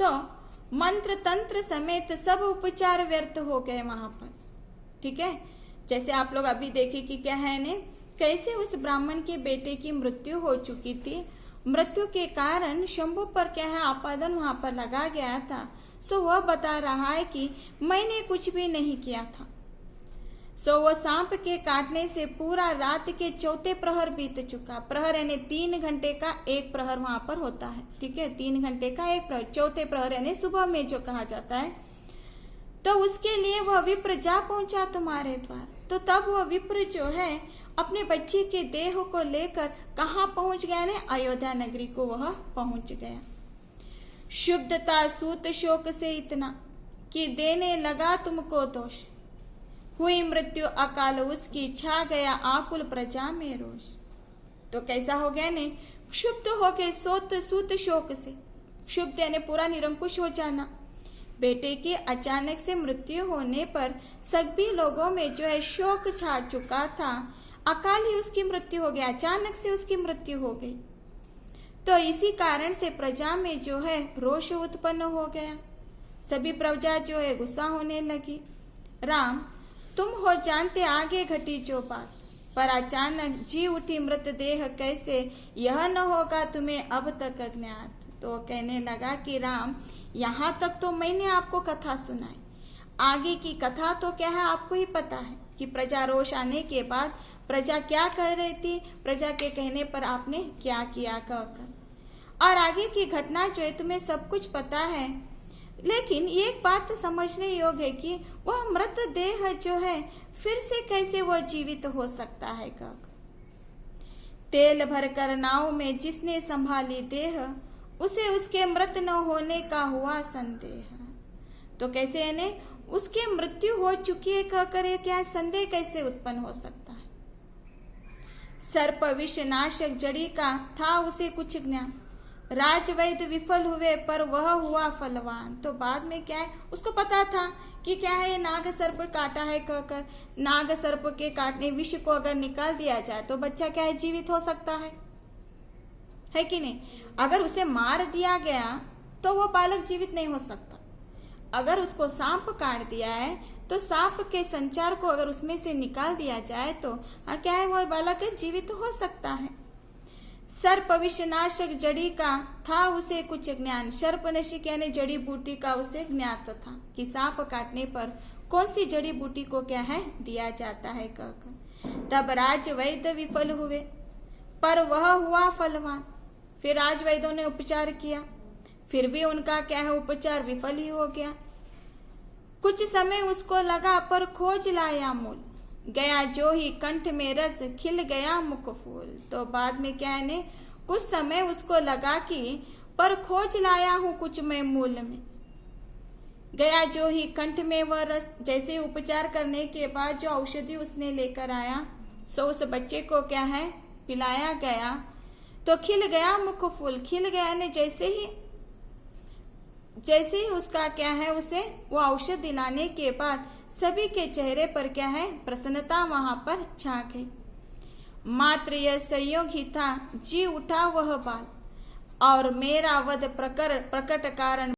तो मंत्र तंत्र समेत सब उपचार व्यर्थ हो गए वहां पर। ठीक है, जैसे आप लोग अभी देखे कि क्या है ने कैसे उस ब्राह्मण के बेटे की मृत्यु हो चुकी थी। मृत्यु के कारण शंभु पर क्या है आपादन वहां पर लगा गया था। सो वह बता रहा है कि मैंने कुछ भी नहीं किया था। सो वह सांप के काटने से पूरा रात के चौथे प्रहर बीत चुका। प्रहर यानी 3 घंटे का एक प्रहर वहां पर होता है। ठीक है, 3 घंटे का एक प्रहर, चौथे प्रहर यानी सुबह में जो कहा जाता है। तो उसके लिए वह विप्र जा पहुंचा तुम्हारे द्वार। तो तब वह विप्र जो है अपने बच्चे के देह को लेकर कहाँ पहुंच गया ने अयोध्या नगरी को वह पहुंच गया। शुद्धता सूत शोक से इतना कि देने लगा तुमको दोष, हुई मृत्यु अकाल उसकी, छा गया आकुल प्रजा में रोष। तो कैसा हो गया ने क्षुब्ध हो गए सूत शोक से। क्षुब्ध यानी पूरा निरंकुश हो जाना। बेटे की अचानक से मृत्यु होने पर सभी लोगों में जो है शोक छा चुका था। अकाल ही उसकी मृत्यु हो गया, अचानक से उसकी मृत्यु हो गई। तो इसी कारण से प्रजा में जो है रोष उत्पन्न हो गया। सभी प्रजा जो है गुस्सा होने लगी। राम तुम हो जानते आगे घटी जो बात, पर अचानक जी उठी मृत देह कैसे, यह न होगा तुम्हें अब तक अज्ञात। तो कहने लगा कि राम यहाँ तक तो मैंने आपको कथा सुनाई, आगे की कथा तो क्या है आपको ही पता है कि प्रजा रोष आने के बाद प्रजा क्या कह रही थी, प्रजा के कहने पर आपने क्या किया कहकर, और आगे की घटना जो है तुम्हें सब कुछ पता है। लेकिन एक बात तो समझने योग्य है कि वह मृत देह जो है फिर से कैसे वह जीवित हो सकता है कहकर। तेल भरकर नाव में जिसने संभाली देह, उसे उसके मृत न होने का हुआ संदेह। तो कैसे यानी उसकी मृत्यु हो चुकी है कहकर क्या संदेह कैसे उत्पन्न हो सकता है। सर्प विष नाशक जड़ी का था उसे कुछ ज्ञान, राजवैद्य विफल हुए पर वह हुआ फलवान। तो बाद में क्या है उसको पता था कि क्या है ये नाग सर्प काटा है कहकर, नाग सर्प के काटने विष को अगर निकाल दिया जाए तो बच्चा क्या है जीवित हो सकता है कि नहीं। अगर उसे मार दिया गया तो वो बालक जीवित नहीं हो सकता। अगर उसको सांप काट दिया है तो सांप के संचार को अगर उसमें से निकाल दिया जाए तो क्या है वो बालक जीवित हो सकता है। सर्प विषनाशक जड़ी का था उसे कुछ ज्ञान, सर्पनशिक यानी जड़ी बूटी का उसे ज्ञात था कि सांप काटने पर कौन सी जड़ी बूटी को क्या है दिया जाता है कहकर। तब राजवैद्य विफल हुए पर वह हुआ फलवान। फिर राजवैद्यों ने उपचार किया, फिर भी उनका क्या है उपचार विफल ही हो गया। कुछ समय उसको लगा पर खोज लाया मूल, गया जो ही कंठ में रस, खिल गया मुख फूल। तो बाद में क्या है ने कुछ समय उसको लगा कि पर खोज लाया हूं कुछ मैं मूल में, गया जो ही कंठ में वह रस। जैसे उपचार करने के बाद जो औषधि उसने लेकर आया सो उस बच्चे को क्या है पिलाया गया तो खिल गया मुख फूल। खिल गया ने जैसे ही उसका क्या है उसे वो औषध दिलाने के बाद सभी के चेहरे पर क्या है प्रसन्नता वहां पर छा गई। मात्र यह संयोग ही था जी उठा वह बाल, और मेरा वध प्रकट कारण